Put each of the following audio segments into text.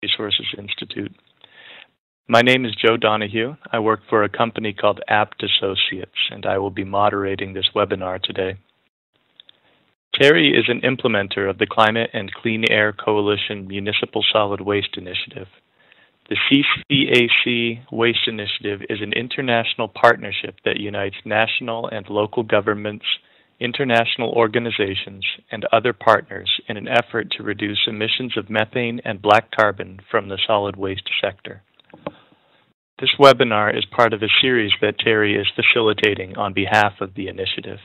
Resources Institute. My name is Joe Donahue. I work for a company called Apt Associates, and I will be moderating this webinar today. TERI is an implementer of the Climate and Clean Air Coalition Municipal Solid Waste Initiative. The CCAC Waste Initiative is an international partnership that unites national and local governments, international organizations, and other partners in an effort to reduce emissions of methane and black carbon from the solid waste sector. This webinar is part of a series that TERI is facilitating on behalf of the initiative.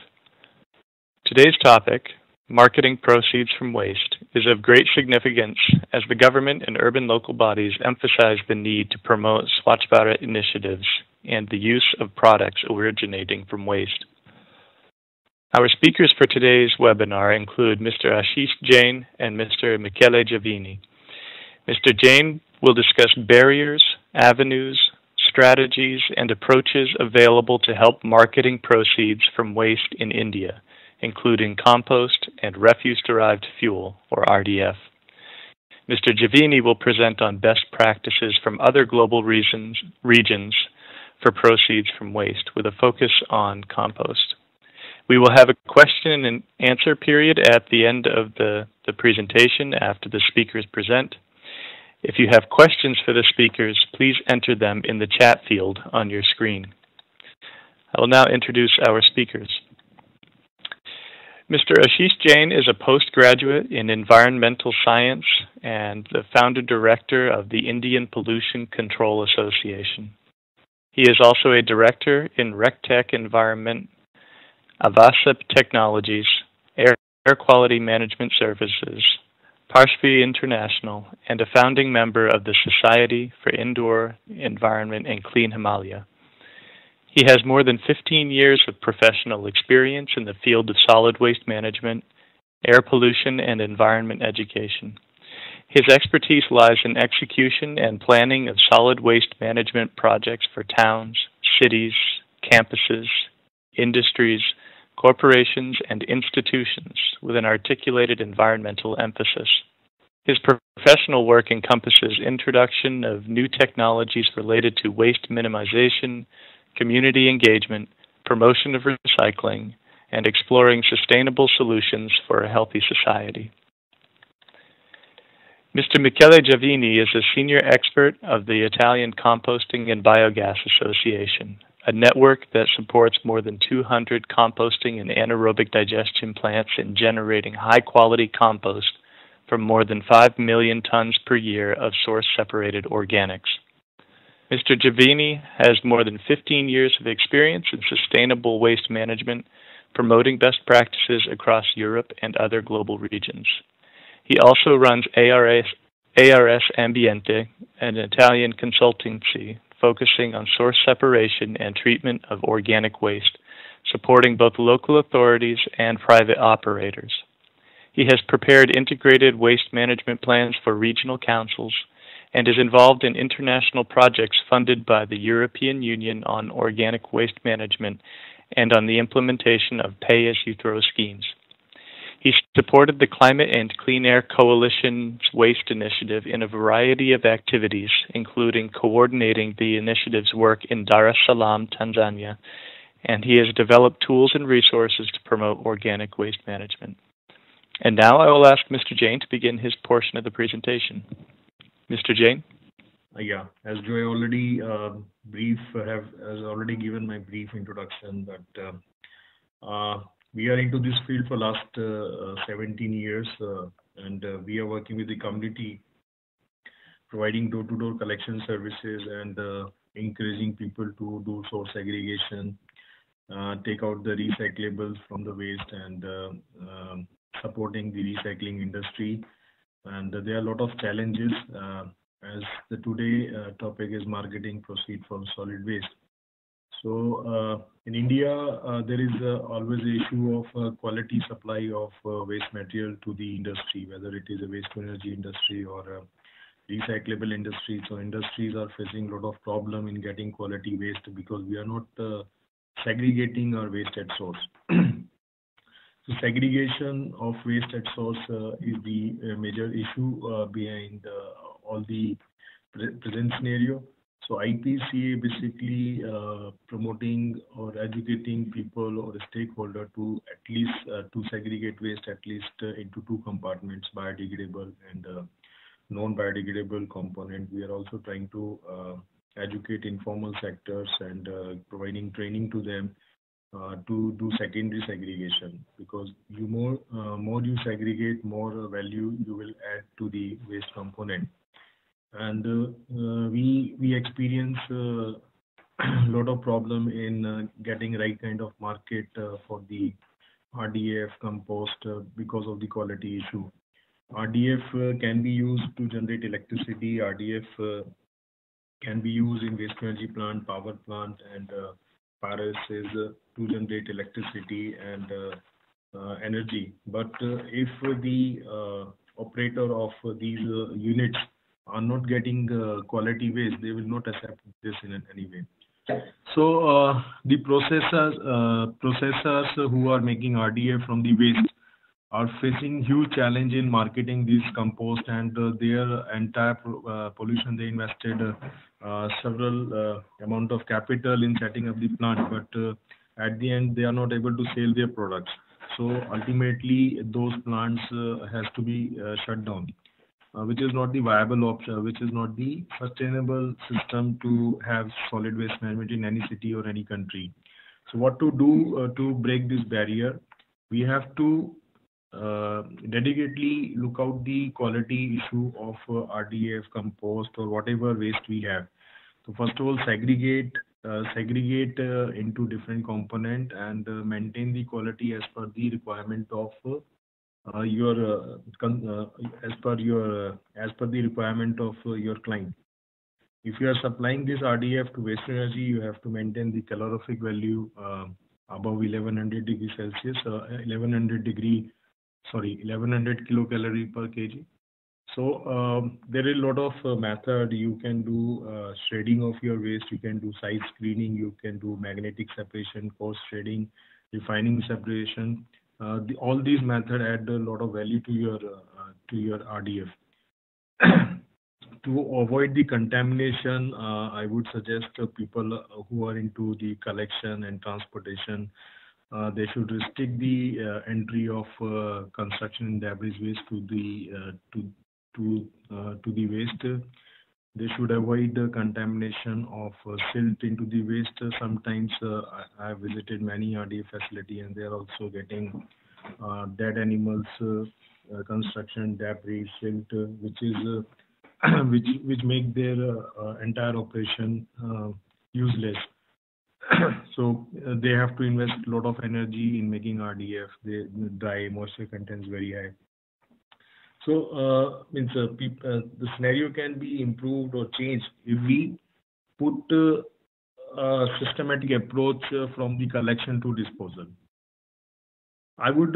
Today's topic, marketing proceeds from waste, is of great significance as the government and urban local bodies emphasize the need to promote Swachh Bharat initiatives and the use of products originating from waste. Our speakers for today's webinar include Mr. Ashish Jain and Mr. Michele Giavini. Mr. Jain will discuss barriers, avenues, strategies, and approaches available to help marketing proceeds from waste in India, including compost and refuse-derived fuel, or RDF. Mr. Giavini will present on best practices from other global regions for proceeds from waste, with a focus on compost. We will have a question and answer period at the end of the presentation after the speakers present. If you have questions for the speakers, please enter them in the chat field on your screen. I will now introduce our speakers. Mr. Ashish Jain is a postgraduate in environmental science and the founder-director of the Indian Pollution Control Association. He is also a director in RecTech Environment, Avasap Technologies, Air Quality Management Services, Parshvi International, and a founding member of the Society for Indoor Environment and Clean Himalaya. He has more than 15 years of professional experience in the field of solid waste management, air pollution, and environment education. His expertise lies in execution and planning of solid waste management projects for towns, cities, campuses, industries, corporations, and institutions with an articulated environmental emphasis. His professional work encompasses introduction of new technologies related to waste minimization, community engagement, promotion of recycling, and exploring sustainable solutions for a healthy society. Mr. Michele Giavini is a senior expert of the Italian Composting and Biogas Association, a network that supports more than 200 composting and anaerobic digestion plants in generating high-quality compost from more than 5 million tons per year of source-separated organics. Mr. Giavini has more than 15 years of experience in sustainable waste management, promoting best practices across Europe and other global regions. He also runs ARS Ambiente, an Italian consultancy focusing on source separation and treatment of organic waste, supporting both local authorities and private operators. He has prepared integrated waste management plans for regional councils and is involved in international projects funded by the European Union on organic waste management and on the implementation of pay-as-you-throw schemes. He supported the Climate and Clean Air Coalition's waste initiative in a variety of activities, including coordinating the initiative's work in Dar es Salaam, Tanzania, and he has developed tools and resources to promote organic waste management. And now I will ask Mr. Jain to begin his portion of the presentation. Mr. Jain? Yeah, as Joy already has already given my brief introduction that we are into this field for last 17 years, and we are working with the community, providing door-to-door collection services and encouraging people to do source segregation, take out the recyclables from the waste, and supporting the recycling industry. And there are a lot of challenges as the today topic is marketing proceed from solid waste. So in India, there is always the issue of quality supply of waste material to the industry, whether it is a waste to energy industry or a recyclable industry. So industries are facing a lot of problem in getting quality waste because we are not segregating our waste at source. So segregation of waste at source is the major issue behind all the present scenario. So IPCA basically promoting or educating people or stakeholder to at least to segregate waste at least into two compartments, biodegradable and non-biodegradable component. We are also trying to educate informal sectors and providing training to them to do secondary segregation, because more you segregate, more value you will add to the waste component. And we experience a lot of problem in getting right kind of market for the RDF compost because of the quality issue. RDF can be used to generate electricity. RDF can be used in waste energy plant, power plant, and Paris is to generate electricity and energy. But if the operator of these units are not getting quality waste, they will not accept this in any way. So the processors who are making RDF from the waste are facing huge challenge in marketing this compost, and their entire pollution. They invested several amount of capital in setting up the plant, but at the end they are not able to sell their products. So ultimately those plants has to be shut down, which is not the viable option, which is not the sustainable system to have solid waste management in any city or any country. So what to do to break this barrier? We have to dedicatedly look out the quality issue of RDF, compost, or whatever waste we have. So first of all, segregate into different component and maintain the quality as per the requirement of as per the requirement of your client. If you are supplying this RDF to waste energy, you have to maintain the calorific value above 1100 degrees Celsius, 1100 kilocalorie per kg. So there is a lot of method. You can do shredding of your waste, you can do side screening, you can do magnetic separation, coarse shredding, refining separation. All these methods add a lot of value to your RDF. To avoid the contamination, I would suggest people who are into the collection and transportation, they should restrict the entry of construction and debris waste to the waste. They should avoid the contamination of silt into the waste. Sometimes I have visited many RDF facility, and they are also getting dead animals, construction debris, silt, which is which make their entire operation useless. So they have to invest a lot of energy in making RDF. The dry moisture content is very high. So the scenario can be improved or changed if we put a systematic approach from the collection to disposal. I would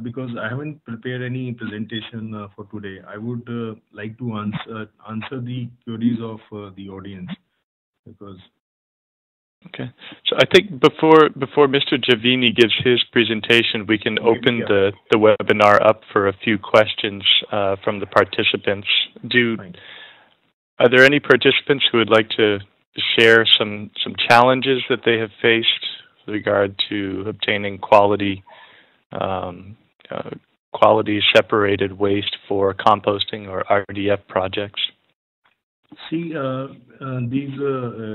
because I haven't prepared any presentation for today, I would like to answer the queries of the audience, because. Okay, so I think before Mr. Javini gives his presentation, we can open the webinar up for a few questions from the participants. Are there any participants who would like to share some challenges that they have faced with regard to obtaining quality separated waste for composting or RDF projects? See, these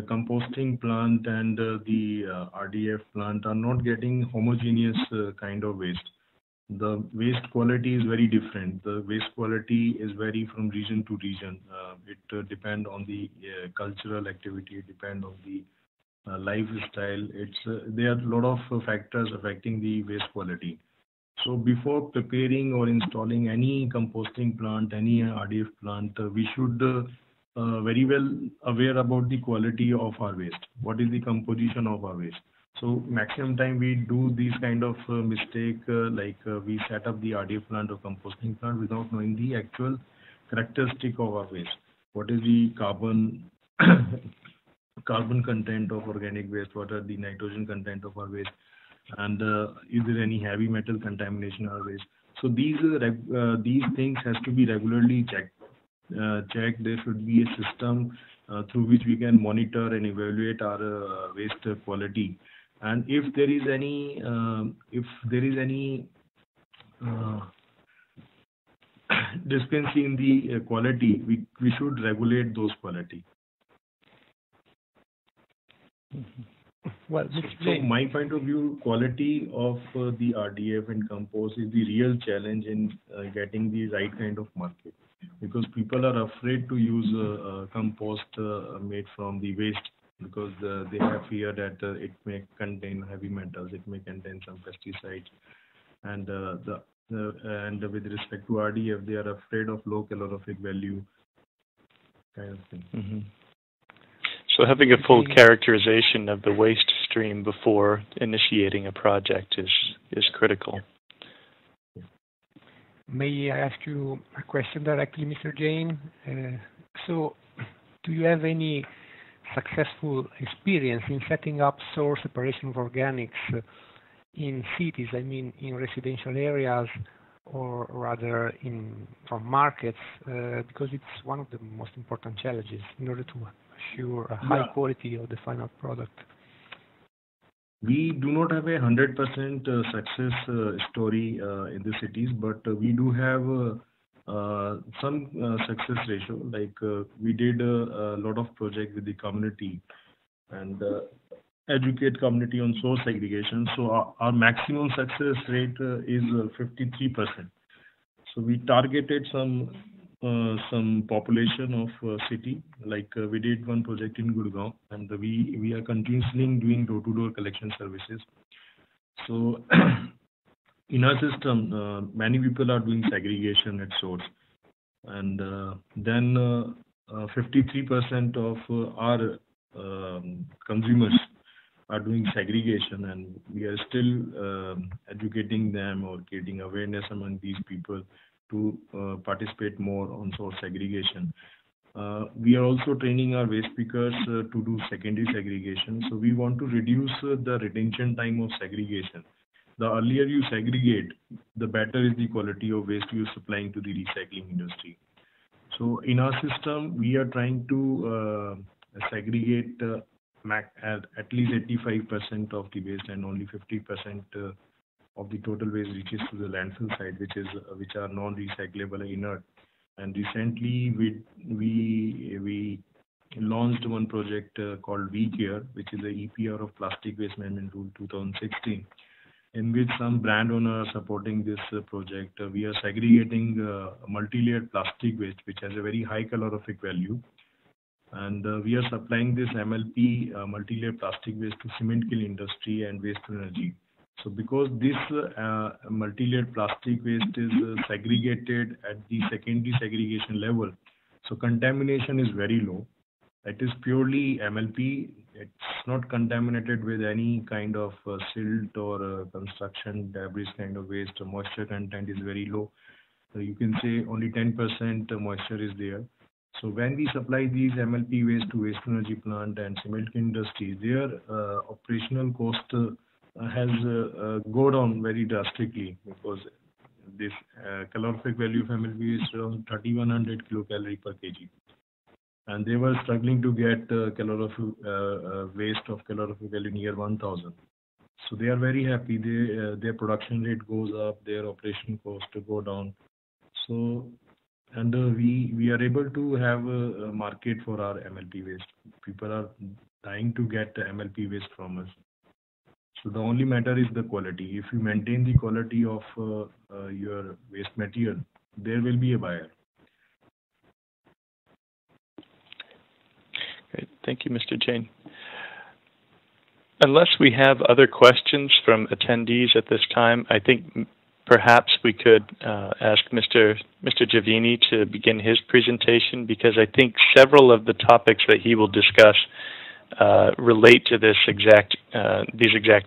composting plant and the RDF plant are not getting homogeneous kind of waste. The waste quality is very different. The waste quality is vary from region to region. It depends on the cultural activity, it depends on the lifestyle. There are a lot of factors affecting the waste quality. So before preparing or installing any composting plant, any RDF plant, we should very well aware about the quality of our waste. What is the composition of our waste? So maximum time we do these kind of mistake, we set up the RDF plant or composting plant without knowing the actual characteristic of our waste. What is the carbon content of organic waste? What are the nitrogen content of our waste? And is there any heavy metal contamination in our waste? So these things has to be regularly checked. check. There should be a system through which we can monitor and evaluate our waste quality. And if there is any discrepancy in the quality, we should regulate those quality. Well, so my point of view, quality of the RDF and compost is the real challenge in getting the right kind of market, because people are afraid to use compost made from the waste, because they have fear that it may contain heavy metals, it may contain some pesticides, and and with respect to RDF, they are afraid of low calorific value kind of thing. Mm-hmm. So having a full characterization of the waste stream before initiating a project is critical. May I ask you a question directly, Mr. Jain? So do you have any successful experience in setting up source separation of organics in cities, I mean in residential areas, or rather from markets, because it's one of the most important challenges in order to assure a high quality of the final product? We do not have a 100% success story in the cities, but we do have some success ratio. Like we did a lot of projects with the community and educate community on source segregation. So our maximum success rate is 53%. So we targeted some population of city, like we did one project in Gurgaon, and we are continuously doing door-to-door collection services. So in our system, many people are doing segregation at source, and then 53% of our consumers are doing segregation, and we are still educating them or creating awareness among these people to participate more on source segregation. We are also training our waste pickers to do secondary segregation. So we want to reduce the retention time of segregation. The earlier you segregate, the better is the quality of waste you are supplying to the recycling industry. So in our system, we are trying to segregate at least 85% of the waste, and only 50% of the total waste reaches to the landfill side, which are non-recyclable inert. And recently we launched one project called WeCare, which is the EPR of Plastic Waste Management Rule 2016, in which some brand owners are supporting this project. We are segregating multi-layered plastic waste, which has a very high calorific value. And we are supplying this MLP, multi-layer plastic waste, to cement kiln industry and waste to energy. So because this multi-layer plastic waste is segregated at the secondary segregation level, so contamination is very low. It is purely MLP. It's not contaminated with any kind of silt or construction debris kind of waste. Moisture content is very low. So you can say only 10% moisture is there. So when we supply these MLP waste to waste energy plant and cement industry, their operational cost has go down very drastically, because this calorific value of MLP is around 3100 kilocalorie per kg. And they were struggling to get waste of calorific value near 1000. So they are very happy. Their production rate goes up, their operation cost go down. So, and we are able to have a market for our MLP waste. People are trying to get MLP waste from us. So the only matter is the quality. If you maintain the quality of your waste material, there will be a buyer. Great. Thank you, Mr. Jain. Unless we have other questions from attendees at this time, I think perhaps we could ask Mr. Javini to begin his presentation, because I think several of the topics that he will discuss relate to these exact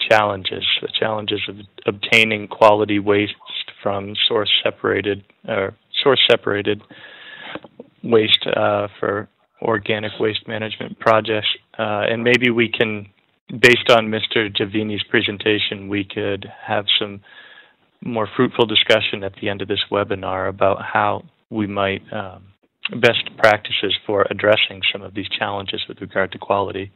challenges, the challenges of obtaining quality waste from source separated waste for organic waste management projects. And maybe we can, based on Mr. Javini's presentation, we could have some more fruitful discussion at the end of this webinar about how we might best practices for addressing some of these challenges with regard to quality.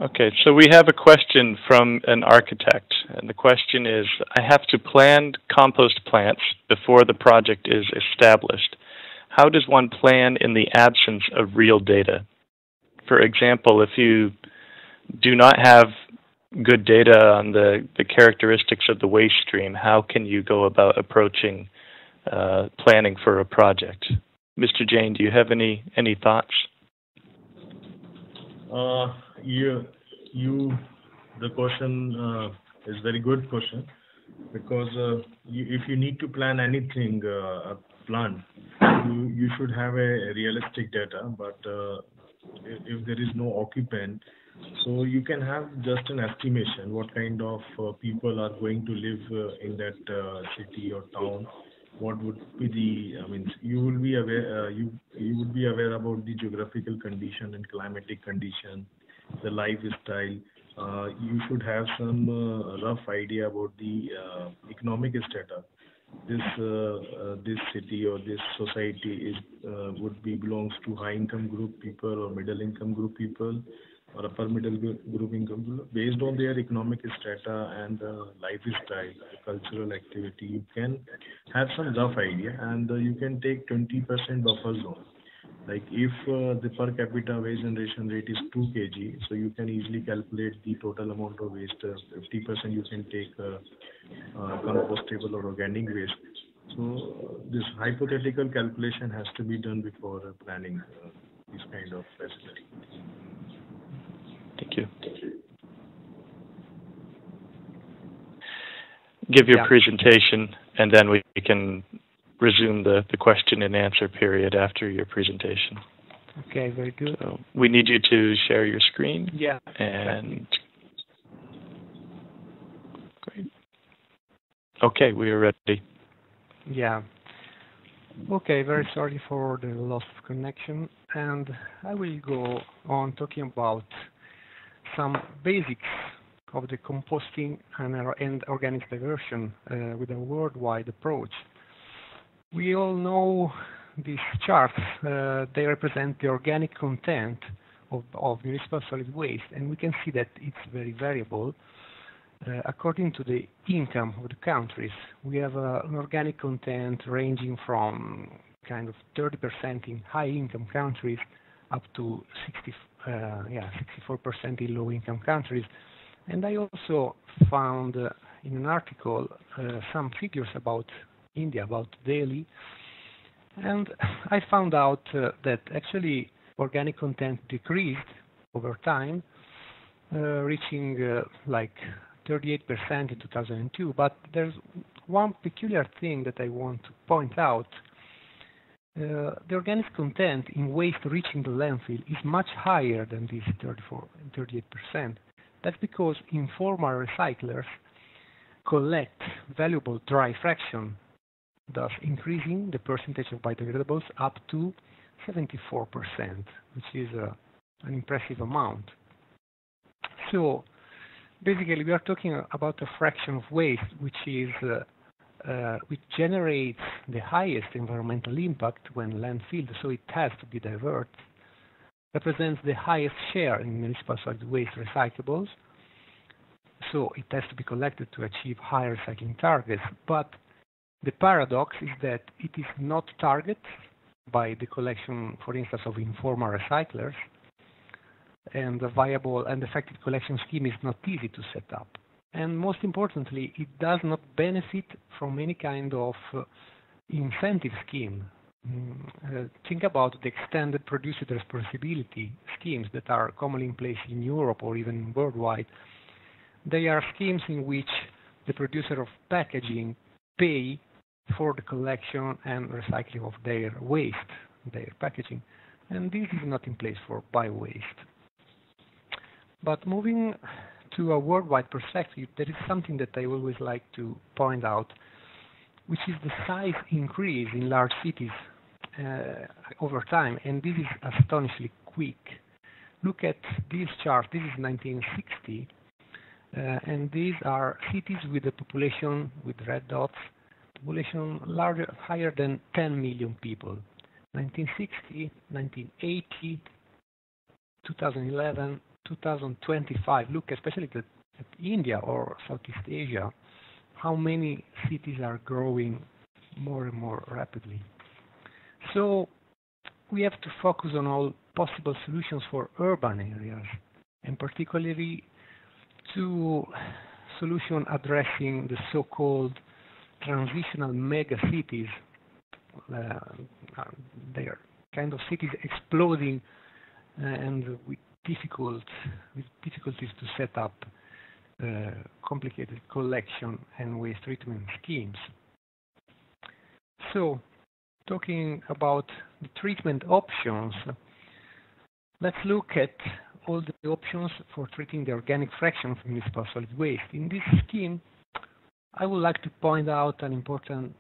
Okay, so we have a question from an architect, and the question is, I have to plan compost plants before the project is established. How does one plan in the absence of real data? For example, if you do not have good data on the characteristics of the waste stream, how can you go about approaching planning for a project? Mr. Jain, do you have any thoughts? The question is very good question, because if you need to plan anything, a plant, you should have a realistic data. But if there is no occupant, so you can have just an estimation what kind of people are going to live in that city or town. What would be you will be aware. You would be aware about the geographical condition and climatic condition, the lifestyle. You should have some rough idea about the economic status. This city or this society belongs to high income group people or middle income group people or upper middle group income group. Based on their economic strata and lifestyle, cultural activity, you can have some rough idea, and you can take 20% buffer zone. Like if the per capita waste generation rate is 2 kg, so you can easily calculate the total amount of waste. 50% you can take compostable or organic waste. So this hypothetical calculation has to be done before planning this kind of facility. Thank you. Give your presentation, and then we can resume the question and answer period after your presentation. Okay, very good. So we need you to share your screen. Yeah. And great. Okay, we are ready. Yeah. Okay, very sorry for the loss of connection, and I will go on talking about some basics of the composting and organic diversion with a worldwide approach. We all know these charts. They represent the organic content of municipal solid waste, and we can see that it's very variable. According to the income of the countries, we have an organic content ranging from kind of 30% in high-income countries up to 64% in low-income countries. And I also found in an article some figures about India, about Delhi, and I found out that actually organic content decreased over time, reaching like 38% in 2002. But there's one peculiar thing that I want to point out. The organic content in waste reaching the landfill is much higher than this 38%. That's because informal recyclers collect valuable dry fraction, thus increasing the percentage of biodegradables up to 74%, which is an impressive amount. So basically, we are talking about a fraction of waste which generates the highest environmental impact when landfilled, so it has to be diverted, represents the highest share in municipal solid waste recyclables, so it has to be collected to achieve higher recycling targets. But the paradox is that it is not targeted by the collection, for instance, of informal recyclers, and the viable and effective collection scheme is not easy to set up. And most importantly, it does not benefit from any kind of incentive scheme. Think about the extended producer responsibility schemes that are commonly in place in Europe or even worldwide. They are schemes in which the producer of packaging pay for the collection and recycling of their waste, their packaging. And this is not in place for bio-waste. But moving to a worldwide perspective, there is something that I always like to point out, which is the size increase in large cities over time, and this is astonishingly quick. Look at this chart. This is 1960, and these are cities with a population with red dots population higher than 10 million people. 1960, 1980, 2011, 2025. Look especially at India or Southeast Asia, how many cities are growing more and more rapidly. So we have to focus on all possible solutions for urban areas, and particularly to solution addressing the so-called transitional mega cities. They are kind of cities exploding and with difficulties to set up complicated collection and waste treatment schemes. So, talking about the treatment options, let's look at all the options for treating the organic fraction of municipal solid waste. In this scheme, I would like to point out an important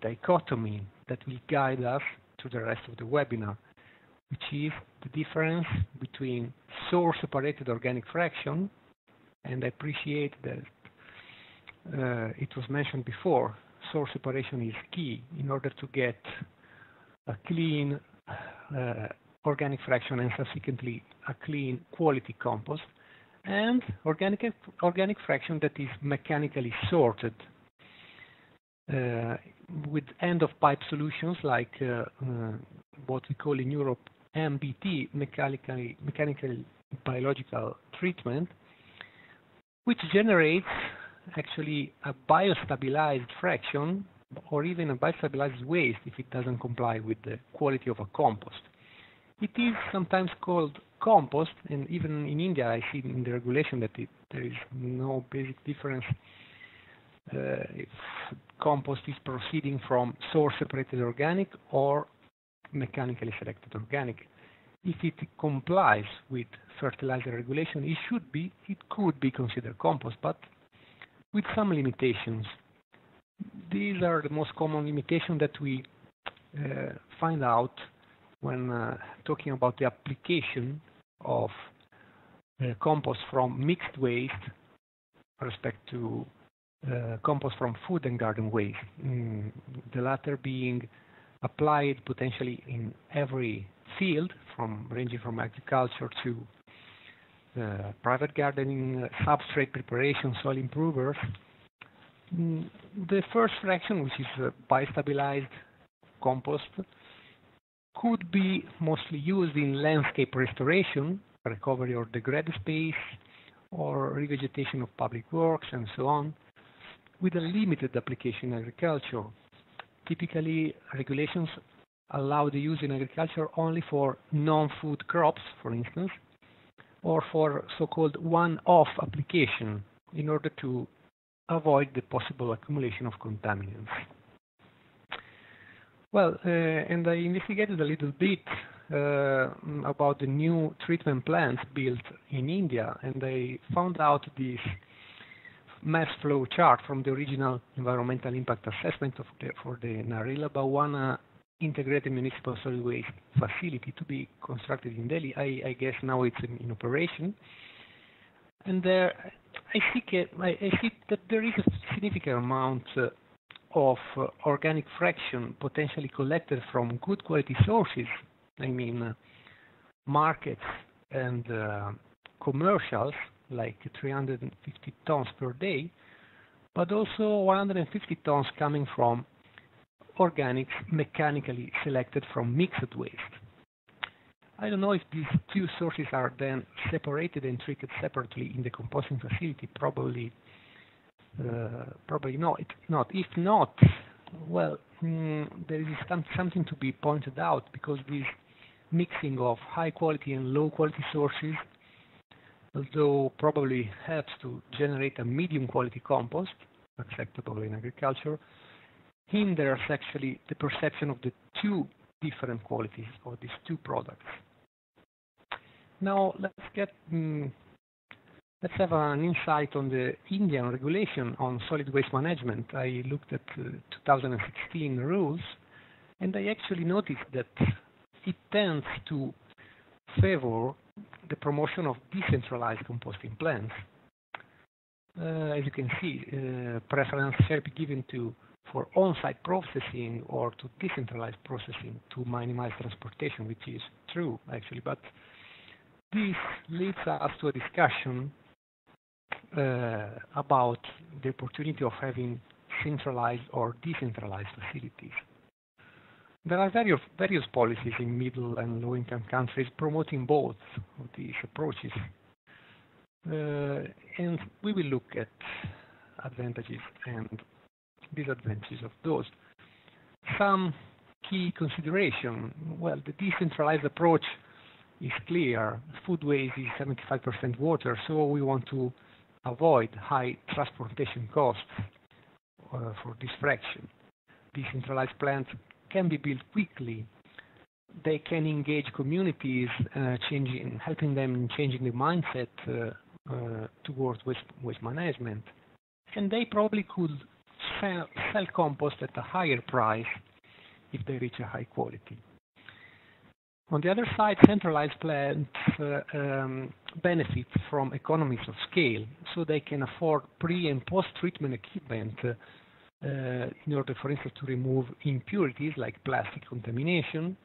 dichotomy that will guide us through the rest of the webinar, which is the difference between source-separated organic fraction, and I appreciate that it was mentioned before, source separation is key in order to get a clean organic fraction and subsequently a clean quality compost, and organic fraction that is mechanically sorted with end-of-pipe solutions like what we call in Europe MBT, mechanical biological treatment, which generates actually a biostabilized fraction or even a biostabilized waste if it doesn't comply with the quality of a compost. It is sometimes called compost, and even in India I see in the regulation that there is no basic difference if compost is proceeding from source-separated organic or mechanically selected organic. If it complies with fertilizer regulation, it could be considered compost, but with some limitations. These are the most common limitations that we find out when talking about the application of compost from mixed waste with respect to compost from food and garden waste. The latter being applied potentially in every field, ranging from agriculture to private gardening, substrate preparation, soil improvers. The first fraction, which is biostabilized compost, could be mostly used in landscape restoration, recovery or degraded space, or revegetation of public works, and so on, with a limited application in agriculture. Typically, regulations allow the use in agriculture only for non-food crops, for instance, or for so-called one-off application in order to avoid the possible accumulation of contaminants. Well, and I investigated a little bit about the new treatment plants built in India, and I found out this mass flow chart from the original environmental impact assessment for the Narela Bawana integrated municipal solid waste facility to be constructed in Delhi. I guess now it's in operation, and there I see that there is a significant amount of organic fraction potentially collected from good quality sources. I mean, markets and commercials, like 350 tons per day, but also 150 tons coming from organics mechanically selected from mixed waste. I don't know if these two sources are then separated and treated separately in the composting facility. Probably not. If not, well, there is something to be pointed out, because this mixing of high quality and low quality sources, although probably helps to generate a medium quality compost acceptable in agriculture, hinders actually the perception of the two different qualities of these two products. Now let's have an insight on the Indian regulation on solid waste management. I looked at 2016 rules, and I actually noticed that it tends to favor the promotion of decentralized composting plants. As you can see, preference shall be given to for on-site processing or to decentralized processing to minimize transportation, which is true actually. But this leads us to a discussion about the opportunity of having centralized or decentralized facilities. There are various policies in middle and low-income countries promoting both of these approaches. And we will look at advantages and disadvantages of those. Some key consideration. Well, the decentralized approach is clear. Food waste is 75% water, so we want to avoid high transportation costs for this fraction. Decentralized plants can be built quickly. They can engage communities, helping them changing the mindset towards waste management. And they probably could sell compost at a higher price if they reach a high quality. On the other side, centralized plants benefit from economies of scale, so they can afford pre- and post-treatment equipment in order, for instance, to remove impurities like plastic contamination.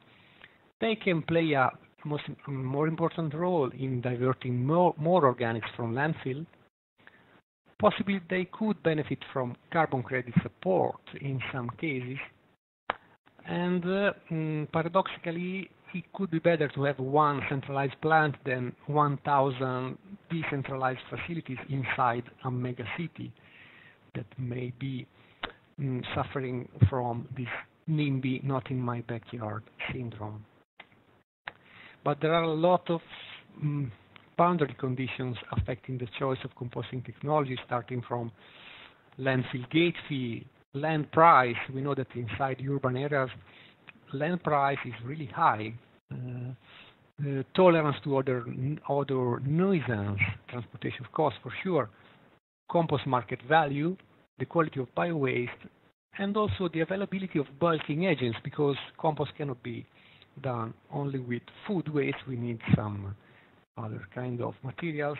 They can play a more important role in diverting more organics from landfill. Possibly they could benefit from carbon credit support in some cases. And paradoxically, it could be better to have one centralized plant than 1,000 decentralized facilities inside a mega city that may be suffering from this NIMBY, not in my backyard syndrome. But there are a lot of boundary conditions affecting the choice of composting technology, starting from landfill gate fee, land price. We know that inside urban areas, land price is really high. Tolerance to other nuisance, transportation costs for sure, compost market value, the quality of bio-waste, and also the availability of bulking agents, because compost cannot be done only with food waste. We need some other kind of materials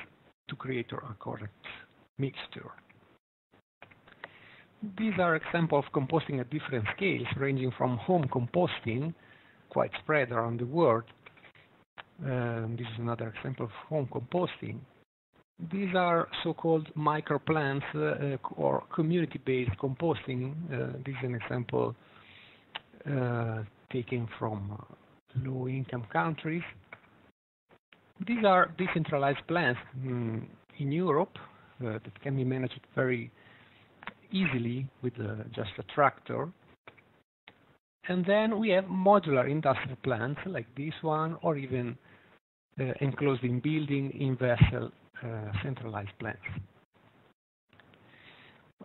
to create a correct mixture. These are examples of composting at different scales, ranging from home composting, quite spread around the world. This is another example of home composting. These are so-called microplants or community-based composting. This is an example taken from low-income countries. These are decentralized plants in Europe that can be managed very easily with just a tractor. And then we have modular industrial plants like this one, or even enclosed in building, in vessel, centralized plants.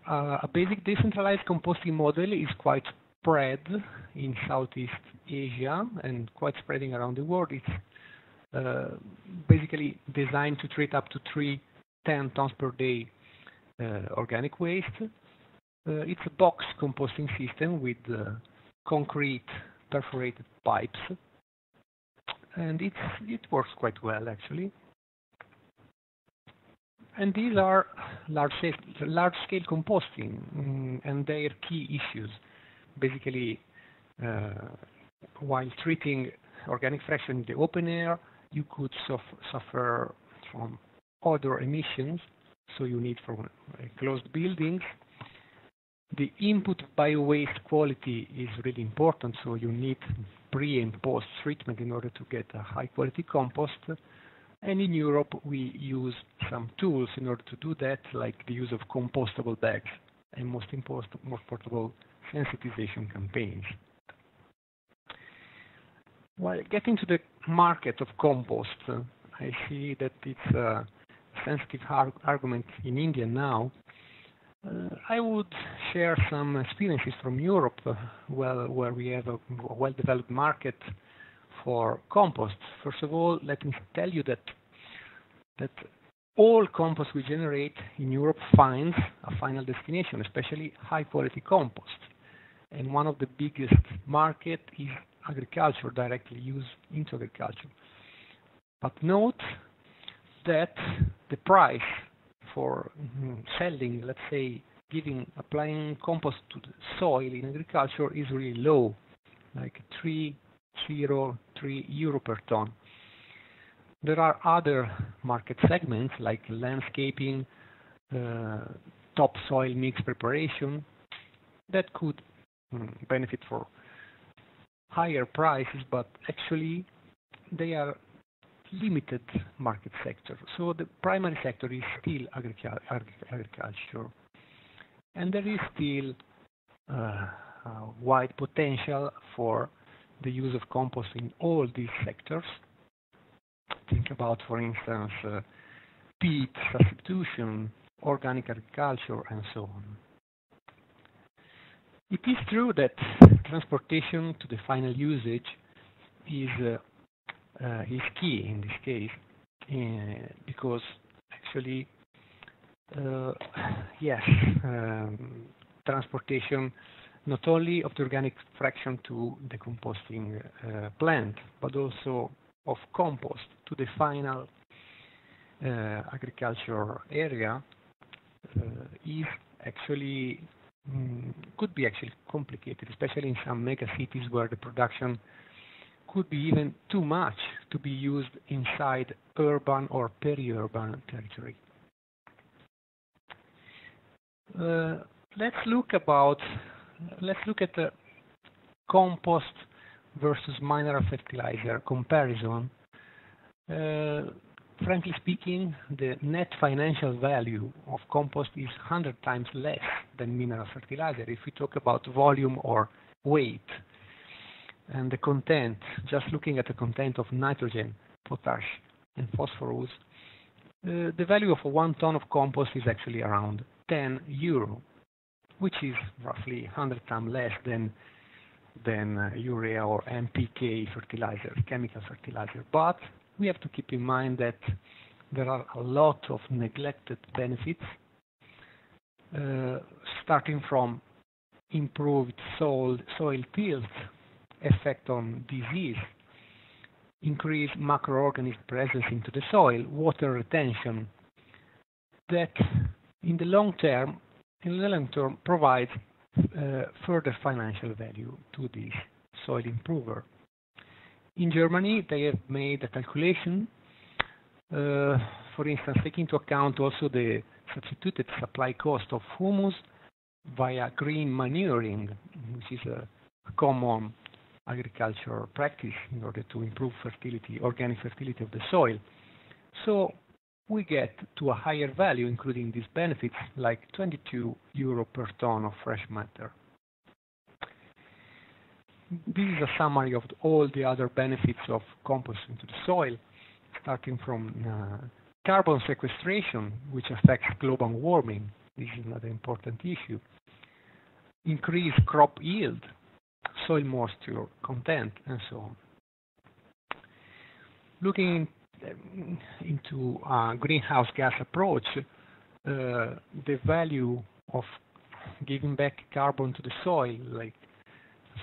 A basic decentralized composting model is quite spread in Southeast Asia and quite spreading around the world. It's basically designed to treat up to 10 tons per day organic waste. It's a box composting system with concrete perforated pipes, and it works quite well actually. And these are large-scale composting and their key issues. Basically, while treating organic fraction in the open air, you could suffer from odor emissions, so you need from closed buildings. The input bio-waste quality is really important, so you need pre- and post-treatment in order to get a high-quality compost. And in Europe, we use some tools in order to do that, like the use of compostable bags and most portable sensitization campaigns. While getting to the market of compost, I see that it's a sensitive argument in India now. I would share some experiences from Europe, where we have a well-developed market for compost. First of all, let me tell you that all compost we generate in Europe finds a final destination, especially high-quality compost. And one of the biggest market is agriculture, directly used into agriculture. But note that the price for selling, let's say, applying compost to the soil in agriculture is really low, like 3 euro per ton. There are other market segments like landscaping, topsoil mix preparation that could benefit for higher prices, but actually they are limited market sector. So the primary sector is still agriculture, and there is still wide potential for the use of compost in all these sectors. Think about, for instance, peat substitution, organic agriculture, and so on. It is true that transportation to the final usage is key in this case, because actually, yes, transportation not only of the organic fraction to the composting plant, but also of compost to the final agriculture area is actually could be actually complicated, especially in some mega cities where the production could be even too much to be used inside urban or peri-urban territory. Let's look at the compost versus mineral fertilizer comparison. Frankly speaking, the net financial value of compost is 100 times less than mineral fertilizer if we talk about volume or weight. And the content, just looking at the content of nitrogen, potash, and phosphorus, the value of 1 ton of compost is actually around 10 euro, which is roughly 100 times less than urea or NPK fertilizer, chemical fertilizer. But we have to keep in mind that there are a lot of neglected benefits, starting from improved soil tilth, effect on disease, increased macroorganism presence into the soil, water retention, that in the long term provides further financial value to this soil improver. In Germany, they have made a calculation, for instance, taking into account also the substituted supply cost of humus via green manuring, which is a common agricultural practice in order to improve fertility, organic fertility of the soil. So we get to a higher value, including these benefits, like 22 euro per ton of fresh matter. This is a summary of all the other benefits of compost into the soil, starting from carbon sequestration, which affects global warming. This is another important issue. Increased crop yield, soil moisture content, and so on. Looking into a greenhouse gas approach, the value of giving back carbon to the soil, like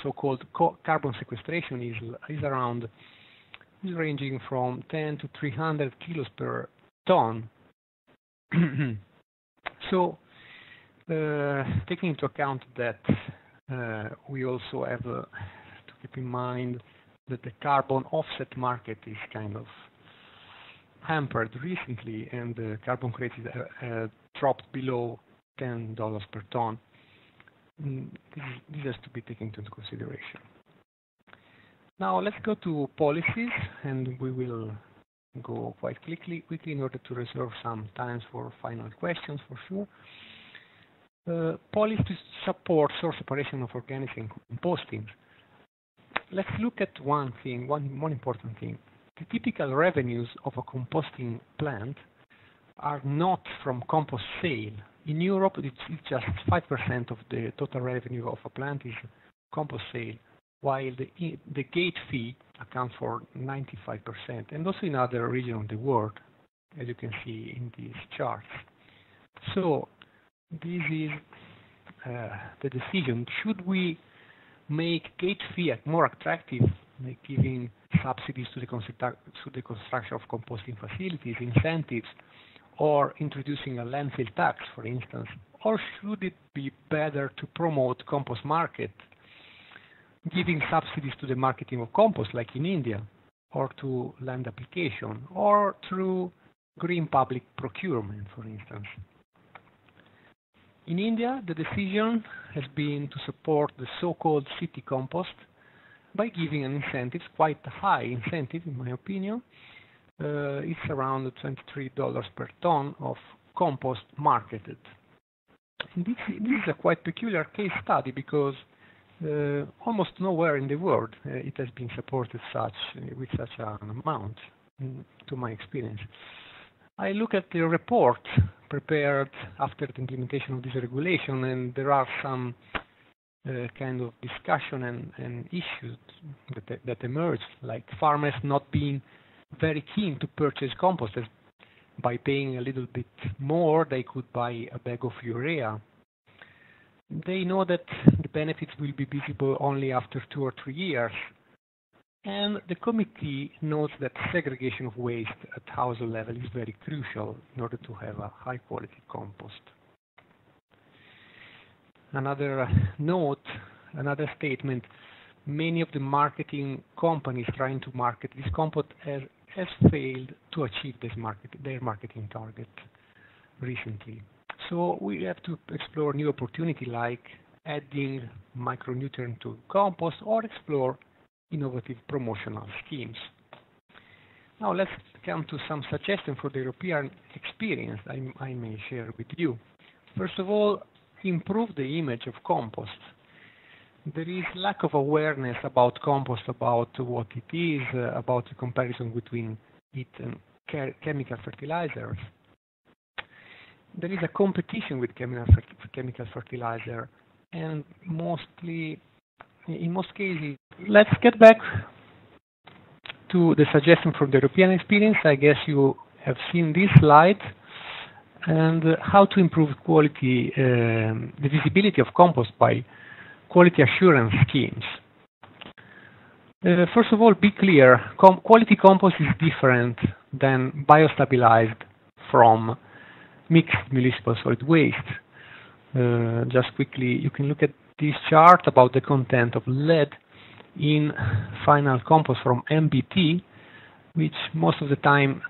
so-called carbon sequestration, is ranging from 10 to 300 kilos per ton. So, taking into account that we also have to keep in mind that the carbon offset market is kind of hampered recently, and the carbon credits dropped below $10 per ton. This has to be taken into consideration. Now let's go to policies, and we will go quite quickly in order to reserve some time for final questions for sure. Policies to support source separation of organics and composting. Let's look at one important thing. The typical revenues of a composting plant are not from compost sale. In Europe, it's just 5% of the total revenue of a plant is compost sale, while the gate fee accounts for 95%, and also in other regions of the world, as you can see in these charts. So this is the decision. Should we make gate fee more attractive, like giving subsidies to the construction of composting facilities, incentives, or introducing a landfill tax, for instance, or should it be better to promote compost market, giving subsidies to the marketing of compost like in India, or to land application, or through green public procurement, for instance? In India, the decision has been to support the so-called city compost by giving an incentive, quite a high incentive in my opinion. It's around $23 per ton of compost marketed. And this is a quite peculiar case study because almost nowhere in the world it has been supported with such an amount, to my experience. I look at the report prepared after the implementation of this regulation, and there are some kind of discussion and issues that emerged, like farmers not being very keen to purchase compost, as by paying a little bit more they could buy a bag of urea. They know that the benefits will be visible only after 2 or 3 years. And the committee notes that segregation of waste at household level is very crucial in order to have a high quality compost. Another note, another statement, many of the marketing companies trying to market this compost has failed to achieve their marketing target recently. So we have to explore new opportunity like adding micronutrient to compost or explore innovative promotional schemes. Now let's come to some suggestions for the European experience I may share with you. First of all, improve the image of compost. There is lack of awareness about compost, about what it is, about the comparison between it and chemical fertilizers. There is a competition with chemical fertilizer, and in most cases, let's get back to the suggestion from the European experience. I guess you have seen this slide, and how to improve quality, the visibility of compost by quality assurance schemes. First of all, be clear, quality compost is different than biostabilized from mixed municipal solid waste. Just quickly, you can look at this chart about the content of lead in final compost from MBT, which most of the time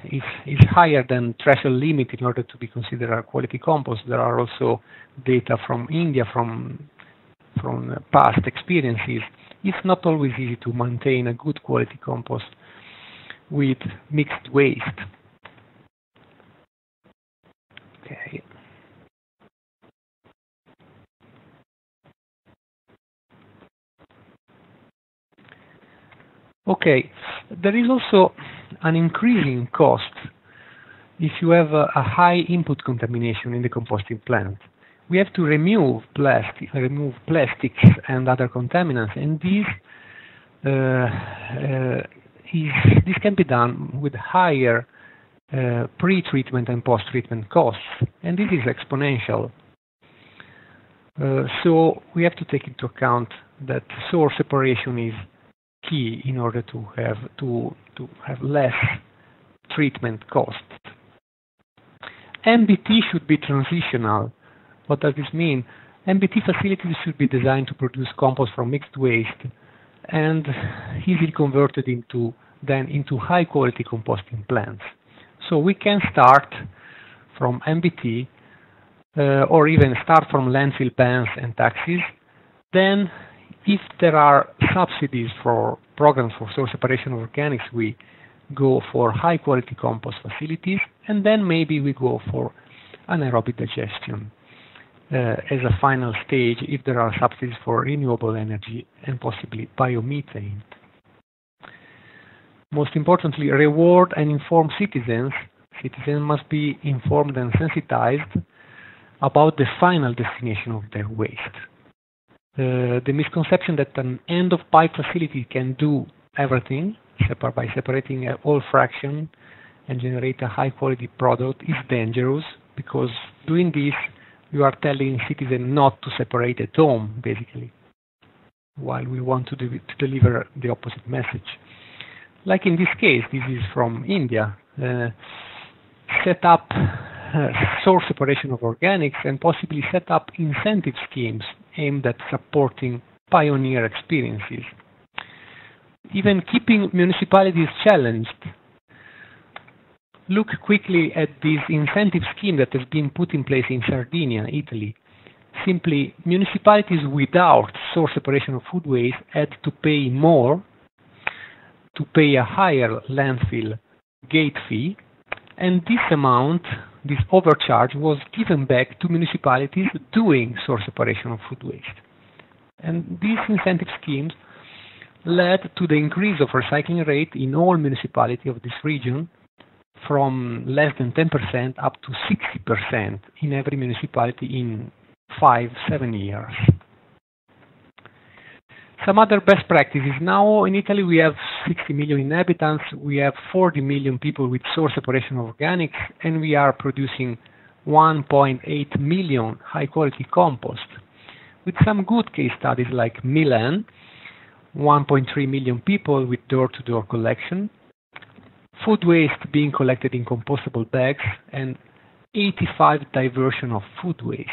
is higher than threshold limit in order to be considered a quality compost. There are also data from India from past experiences. It's not always easy to maintain a good quality compost with mixed waste. Okay. Okay, there is also an increasing cost if you have a high input contamination in the composting plant. We have to remove plastics and other contaminants, and this can be done with higher pre-treatment and post-treatment costs, and this is exponential. So we have to take into account that source separation is key in order to have less treatment costs. MBT should be transitional. What does this mean? MBT facilities should be designed to produce compost from mixed waste and easily converted into high quality composting plants. So we can start from MBT or even start from landfill bans and taxes. Then if there are subsidies for programs for source separation of organics, we go for high quality compost facilities, and then maybe we go for anaerobic digestion as a final stage if there are subsidies for renewable energy and possibly biomethane. Most importantly, reward and inform citizens. Citizens must be informed and sensitized about the final destination of their waste. The misconception that an end-of-pipe facility can do everything by separating all fraction and generate a high-quality product is dangerous, because doing this, you are telling citizens not to separate at home, basically, while we want to deliver the opposite message. Like in this case, this is from India. Set up source separation of organics and possibly set up incentive schemes aimed at supporting pioneer experiences. Even keeping municipalities challenged. Look quickly at this incentive scheme that has been put in place in Sardinia, Italy. Simply, municipalities without source separation of food waste had to pay more, to pay a higher landfill gate fee, and this amount, this overcharge, was given back to municipalities doing source separation of food waste. And these incentive schemes led to the increase of recycling rate in all municipalities of this region from less than 10% up to 60% in every municipality in 5-7 years. Some other best practices. Now in Italy we have 60 million inhabitants, we have 40 million people with source separation of organics, and we are producing 1.8 million high quality compost. With some good case studies like Milan, 1.3 million people with door-to-door collection, food waste being collected in compostable bags, and 85 diversion of food waste.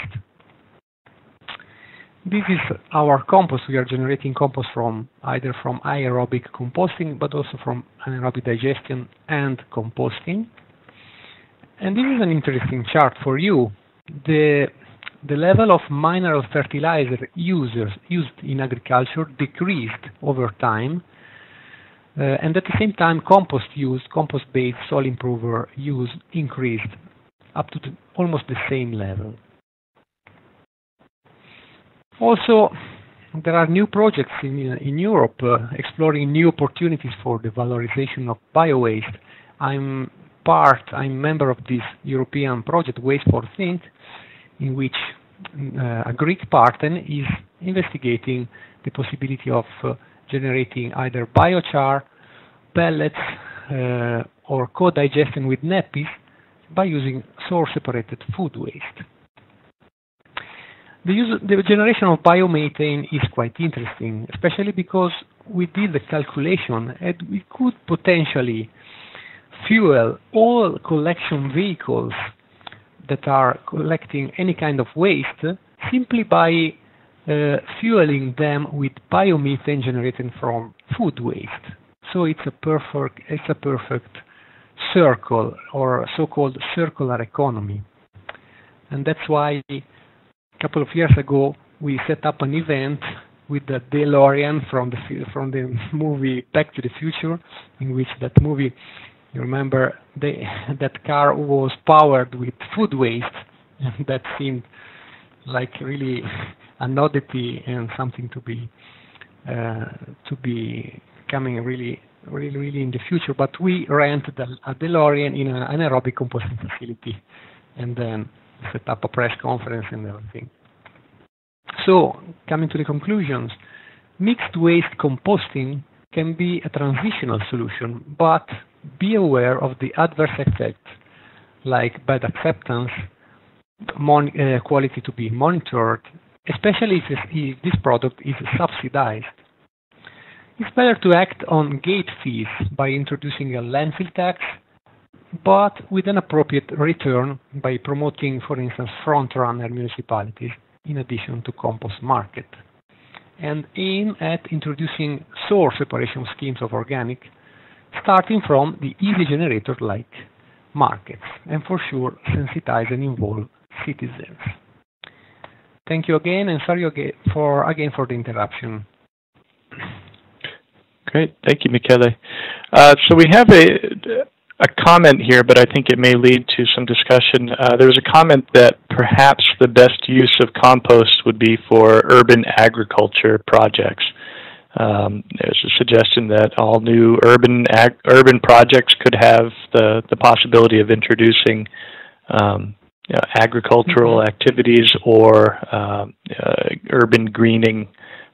This is our compost. We are generating compost from either from aerobic composting, but also from anaerobic digestion and composting. And this is an interesting chart for you. The level of mineral fertilizer used in agriculture decreased over time, and at the same time compost-based soil improver use increased up to almost the same level. Also, there are new projects in Europe exploring new opportunities for the valorization of bio-waste. I'm member of this European project, Waste for Think, in which a Greek partner is investigating the possibility of generating either biochar, pellets, or co-digestion with nappies by using source-separated food waste. The generation of biomethane is quite interesting, especially because we did the calculation and we could potentially fuel all collection vehicles that are collecting any kind of waste simply by fueling them with biomethane generated from food waste. So it's a perfect circle, or so-called circular economy. And that's why a couple of years ago we set up an event with the DeLorean from the movie Back to the Future, in which that movie, you remember, that car was powered with food waste, and that seemed like really an oddity and something to be coming really in the future. But we rented a DeLorean in an anaerobic composting facility, and then set up a press conference and everything. So, coming to the conclusions, mixed waste composting can be a transitional solution, but be aware of the adverse effects like bad acceptance, quality to be monitored, especially if this product is subsidized. It's better to act on gate fees by introducing a landfill tax, but with an appropriate return by promoting, for instance, front-runner municipalities in addition to compost market, and aim at introducing source separation schemes of organic, starting from the easy generator like markets, and for sure sensitize and involve citizens. Thank you again, and sorry again for the interruption. Great, thank you, Michele. So we have a comment here, but I think it may lead to some discussion. There was a comment that perhaps the best use of compost would be for urban agriculture projects. There's a suggestion that all new urban projects could have the possibility of introducing agricultural activities or urban greening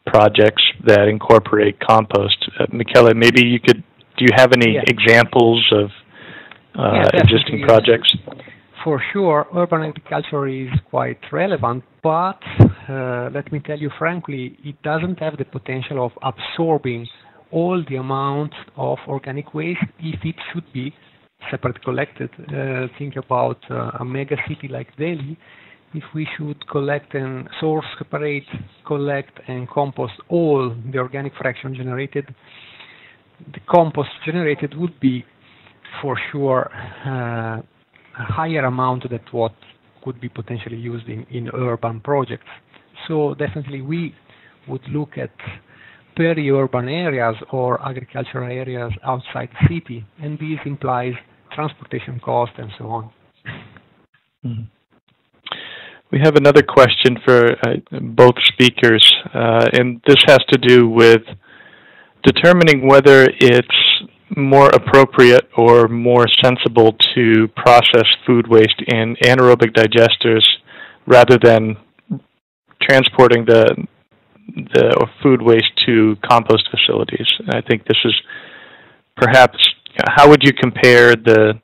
projects that incorporate compost. Michele, maybe do you have any examples of existing projects? For sure, urban agriculture is quite relevant, but let me tell you frankly, it doesn't have the potential of absorbing all the amount of organic waste if it should be separate collected. Think about a mega city like Delhi. If we should collect and source, separate, collect and compost all the organic fraction generated, the compost generated would be for sure a higher amount than what could be potentially used in urban projects. So definitely we would look at peri-urban areas or agricultural areas outside the city, and this implies transportation cost and so on. Mm-hmm. We have another question for both speakers, and this has to do with determining whether it's more appropriate or more sensible to process food waste in anaerobic digesters rather than transporting the food waste to compost facilities. I think this is perhaps, how would you compare the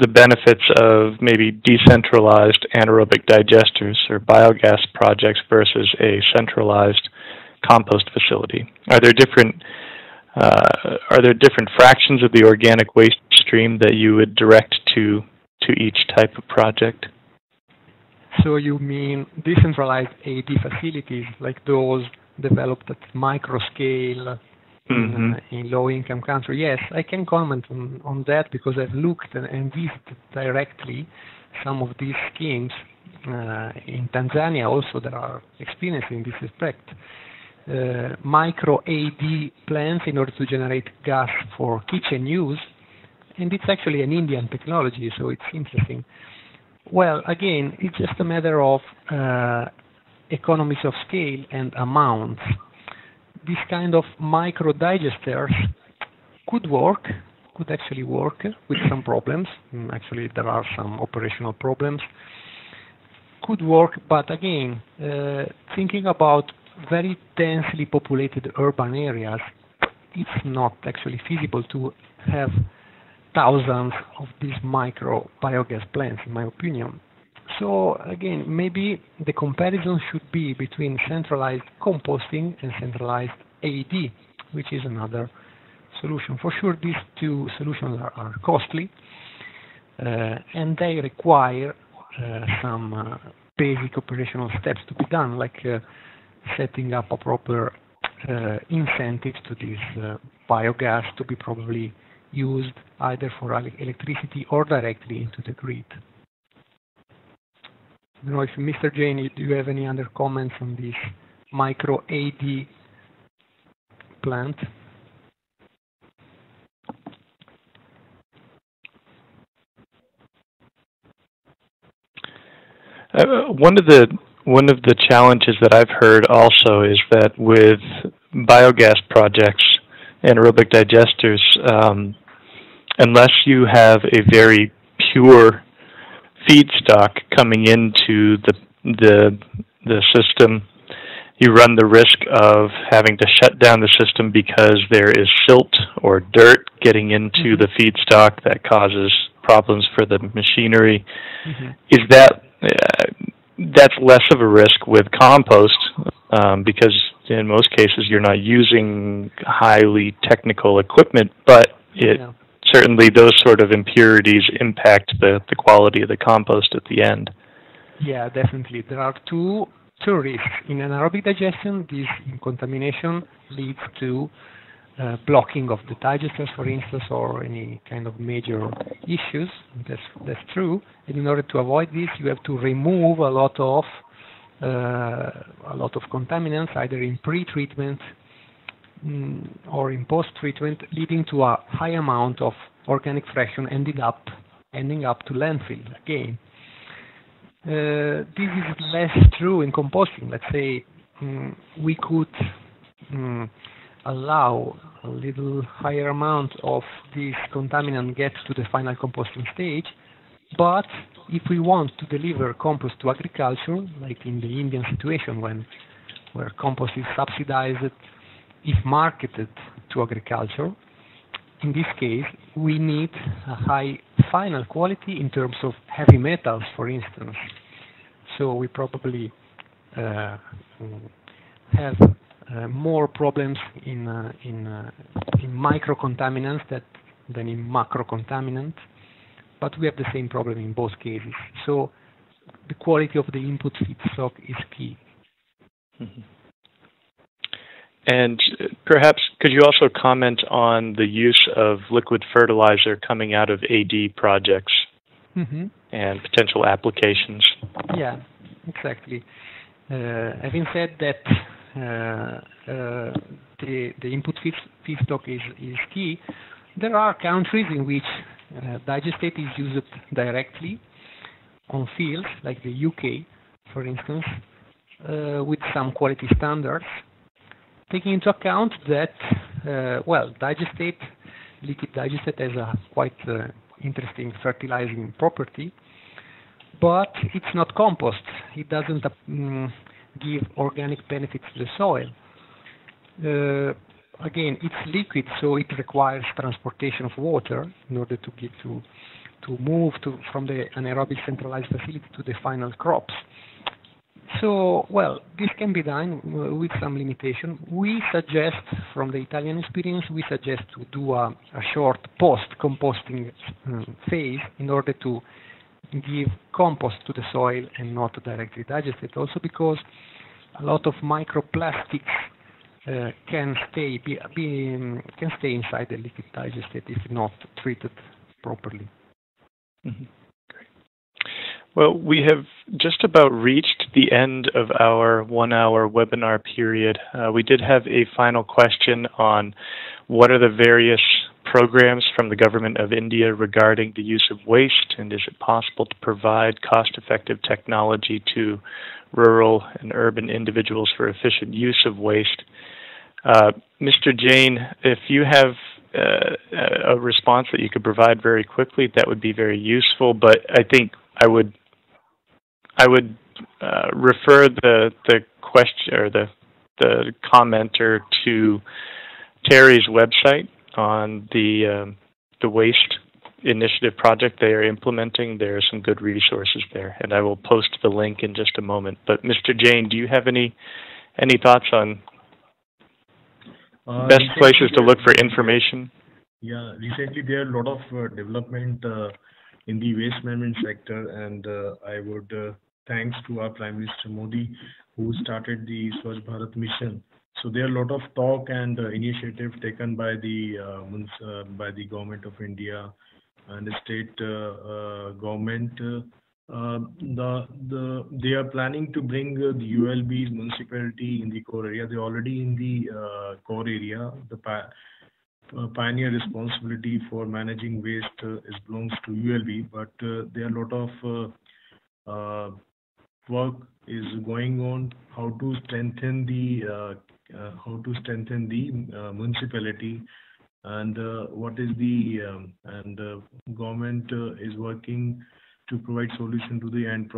benefits of maybe decentralized anaerobic digesters or biogas projects versus a centralized compost facility? Are there different fractions of the organic waste stream that you would direct to each type of project? So you mean decentralized AD facilities like those developed at micro scale in low-income countries? Yes, I can comment on that because I've looked and visited directly some of these schemes in Tanzania also that are experiencing this respect. Micro AD plants in order to generate gas for kitchen use, and it's actually an Indian technology, so it's interesting. Well, again, it's just a matter of economies of scale and amounts. This kind of micro digesters could actually work with some problems. Actually, there are some operational problems. Could work, but again, thinking about very densely populated urban areas, it's not actually feasible to have thousands of these micro biogas plants, in my opinion. So again, maybe the comparison should be between centralized composting and centralized AD, which is another solution. For sure, these two solutions are costly, and they require some basic operational steps to be done, like setting up a proper incentives to this biogas to be probably used either for electricity or directly into the grid. I don't know if Mr. Jain, do you have any other comments on this micro AD plant? One of the challenges that I've heard also is that with biogas projects, anaerobic digesters, unless you have a very pure feedstock coming into the system, you run the risk of having to shut down the system because there is silt or dirt getting into the feedstock that causes problems for the machinery. Is that's less of a risk with compost because in most cases you're not using highly technical equipment, but certainly those sort of impurities impact the quality of the compost at the end. Yeah, definitely. There are two risks. In anaerobic digestion, this contamination leads to blocking of the digesters, for instance, or any kind of major issues. That's true. And in order to avoid this, you have to remove a lot of contaminants, either in pre-treatment or in post-treatment, leading to a high amount of organic fraction ending up to landfill again. This is less true in composting. Let's say we could allow a little higher amount of this contaminant get to the final composting stage, but if we want to deliver compost to agriculture, like in the Indian situation where compost is subsidized if marketed to agriculture, in this case we need a high final quality in terms of heavy metals, for instance. So we probably have more problems in micro contaminants than in macro contaminants. but we have the same problem in both cases. So the quality of the input feedstock is key. Mm-hmm. And perhaps could you also comment on the use of liquid fertilizer coming out of AD projects and potential applications? Yeah, exactly. Having said that the input feedstock is key, there are countries in which digestate is used directly on fields, like the UK, for instance, with some quality standards, taking into account that, liquid digestate has a quite interesting fertilizing property, but it's not compost. It doesn't give organic benefits to the soil. Again, it's liquid, so it requires transportation of water in order to move from the anaerobic centralized facility to the final crops. So, this can be done with some limitation. We suggest, from the Italian experience, to do a short post-composting phase in order to give compost to the soil and not directly digest it. Also because a lot of microplastics can stay inside the liquid digestate if not treated properly. Mm-hmm. Great. Well, we have just about reached the end of our 1-hour webinar period. We did have a final question on what are the various programs from the government of India regarding the use of waste, and is it possible to provide cost-effective technology to rural and urban individuals for efficient use of waste? Mr. Jain, if you have a response that you could provide very quickly, that would be very useful, but I think I would refer the question or the commenter to TERI's website on the waste initiative project they are implementing. There are some good resources there, and I will post the link in just a moment. But Mr. Jain, do you have any thoughts on best places to look for information? Yeah, recently there are a lot of development in the waste management sector, and I would thanks to our Prime Minister Modi, who started the Swachh Bharat mission. So there are a lot of talk and initiative taken by the government of India and the state government. They are planning to bring the ULB's municipality in the core area. They're already in the core area. The pioneer responsibility for managing waste belongs to ULB, but there are a lot of work is going on how to strengthen the municipality, and what is the government is working to provide solution to the end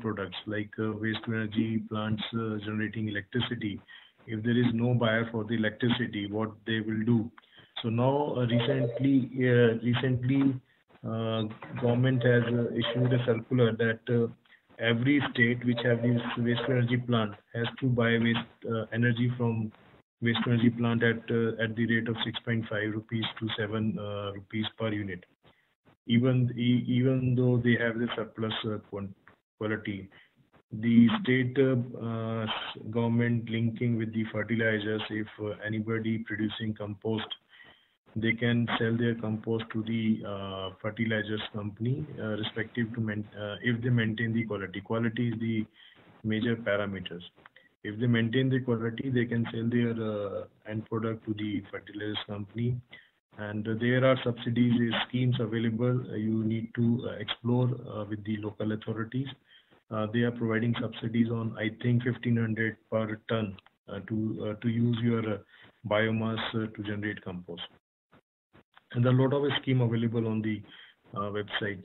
products like waste to energy plants generating electricity. If there is no buyer for the electricity, what they will do? So now recently government has issued a circular that every state which have this waste to energy plant has to buy waste energy from waste to energy plant at the rate of 6.5 rupees to 7 rupees per unit. Even though they have the surplus quality, the state government linking with the fertilizers, if anybody producing compost, they can sell their compost to the fertilizers company, respective to if they maintain the quality. Quality is the major parameters. If they maintain the quality, they can sell their end product to the fertilizers company. And there are subsidies schemes available. You need to explore with the local authorities. They are providing subsidies on, I think, 1,500 per ton to use your biomass to generate compost. And there are a lot of scheme available on the website.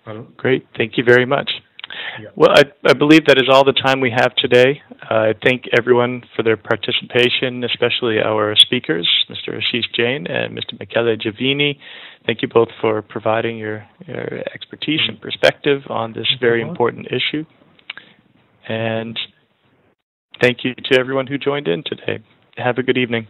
Hello? Great. Thank you very much. Yeah. Well, I believe that is all the time we have today. I thank everyone for their participation, especially our speakers, Mr. Ashish Jain and Mr. Michele Giovini. Thank you both for providing your expertise and perspective on this very important issue. And thank you to everyone who joined in today. Have a good evening.